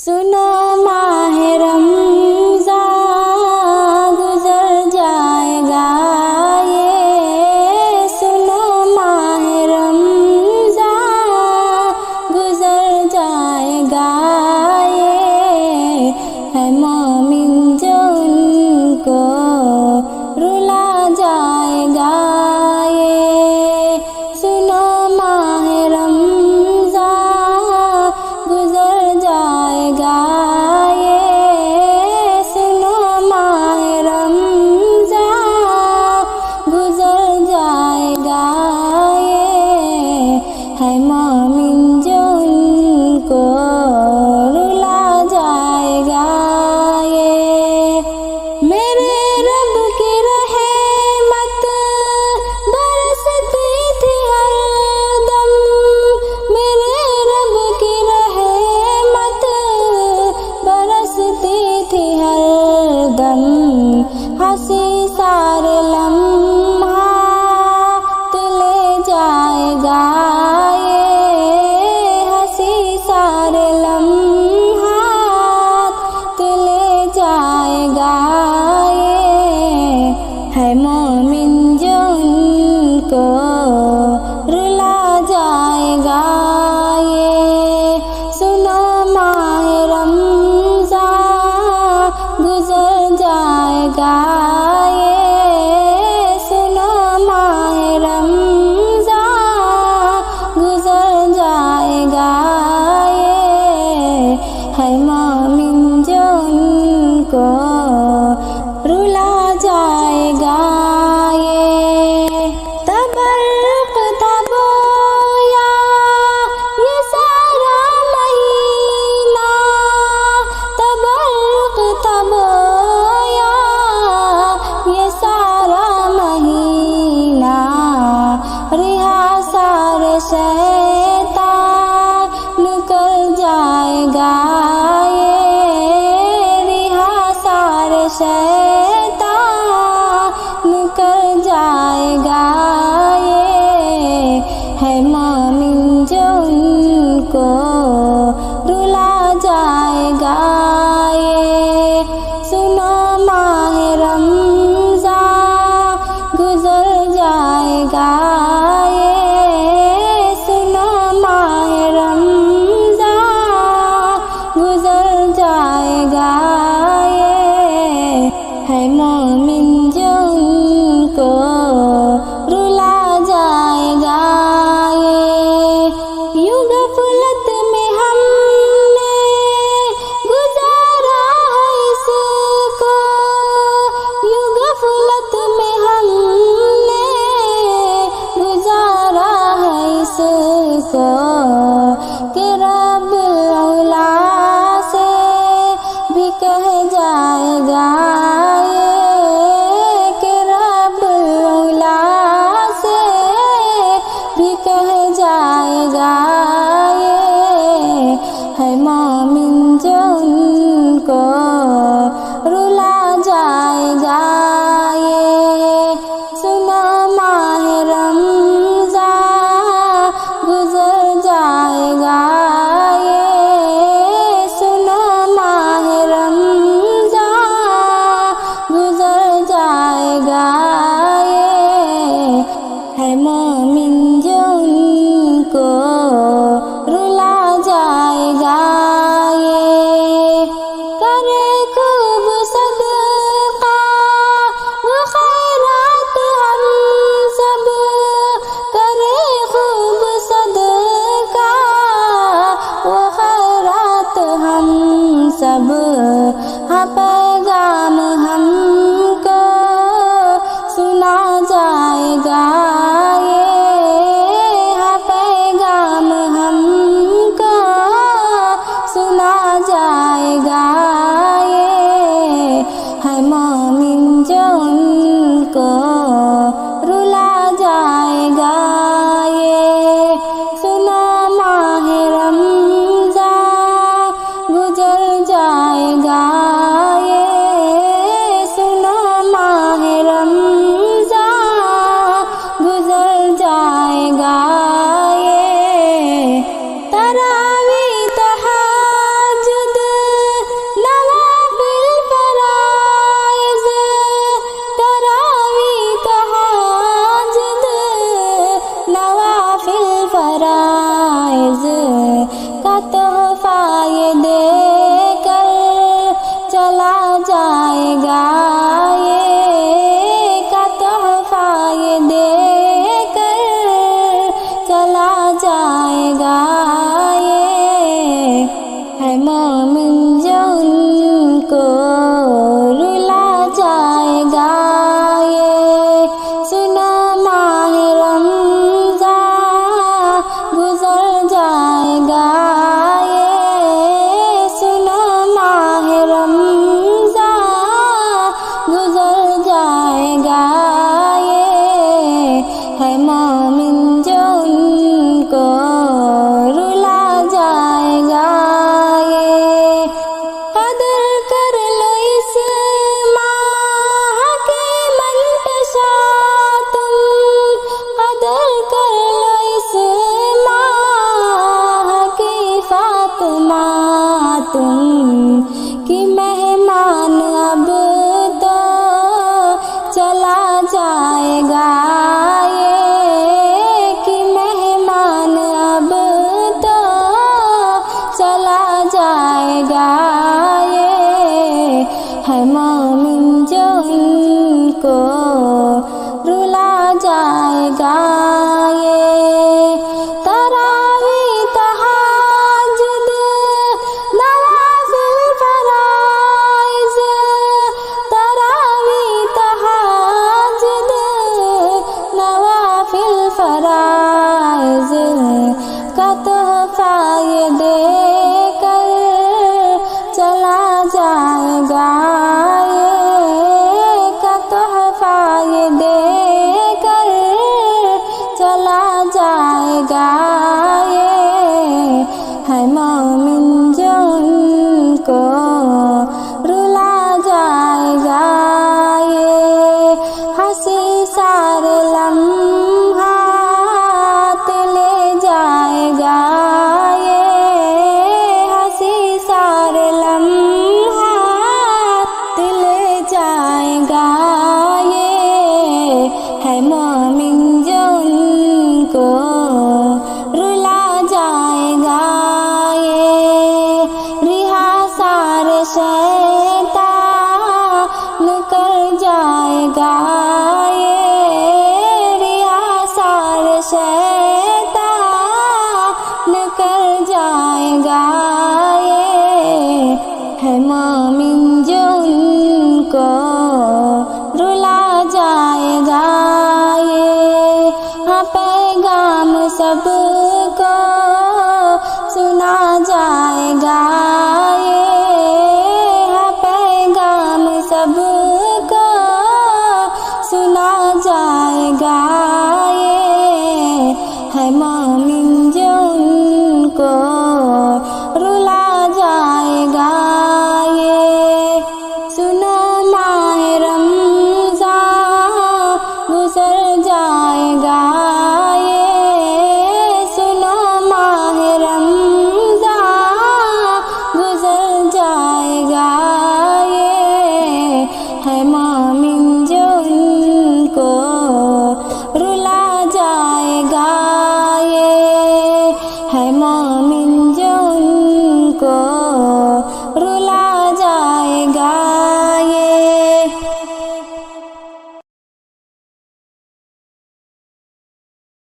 سنو ماہ رمضان گزر جائے گا یہ، سنو ماہ رمضان گزر جائے گا یہ، ہے مومن جو ان کو رلا جائے گا یہ، سنو ماہ رمضان گزر جائے گا یہ، سنو ماہ رمضان گزر جائے گا یہ، ہے مومن جو ان کو رلا جائے گا یہ، میرے رب کی رحمت برستی تھی ہر دم، میرے رب کی رحمت برستی تھی ہر دم، ہنسی سارے لمحات لے جائے گا یہ، ہنسی سارے لمحات لے جائے گا یہ، ہے مومن جو ان کو رلا جائے گا یہ، سنو ماہ رمضان گزر جائے گا یہ، سنو ماہ رمضان گزر جائے گا یہ، ہے مومن جو ان کو رلا جائے گا یہ، تبرق تبویا یہ سارا مہینہ، تبرق تبویا یہ سارا مہینہ، رہا سارے شیطان نکل جائے گا یہ، رہا سارے شیطان نکل جائے گا یہ، ہے مومن جو ان کو رلا جائے گا یہ، سنو ماہ رمضان گزر جائے گا یہ، سنو ماہ رمضان گزر جائے گا یہ، ہے مومن جو ان کو رلا جائے گا یہ، یوں غفلت میں ہم نے گزارا ہے اس کو، یوں غفلت میں ہم نے گزارا ہے اس کو، کہ رب اولا سے بھی کہہ جائے گا یہ، کہ رب اولا سے بھی کہہ جائے گا یہ، ہے مومن جو ان کو رلا جائے گا یہ، سنو ماہ رمضان گزر جائے گا یہ، سنو ماہ رمضان گزر جائے گا یہ، ہے مومن جو ان کو رلا جائے گا یہ، کرے خوب صدقہ و خیرات ہم سب، کرے خوب صدقہ و خیرات ہم سب، ہاں پیغام ہم کو سنا جائے گا یہ، ہاں پیغام ہم کو سنا جائے گا یہ، ہے مومن جو ان کو رلا جائے گا یہ، سنو ماہ رمضان گزر جائے گا یہ، ہے مومن جو ان کو رلا جائے گا، یہ سنو ماہ رمضان گزر جائے گا، یہ سنو ماہ رمضان گزر جائے گا، یہ ہے مومن جو ان کو رلا جائے گا، یہ قدر کر لو اس ماہ کی منتشا تم، قدر کر لو اس ماہ کی فاطمہ تم، کہ مہمان اب تو چلا جائے گا، یہ کہ مہمان اب تو چلا جائے گا، یہ ہے مومن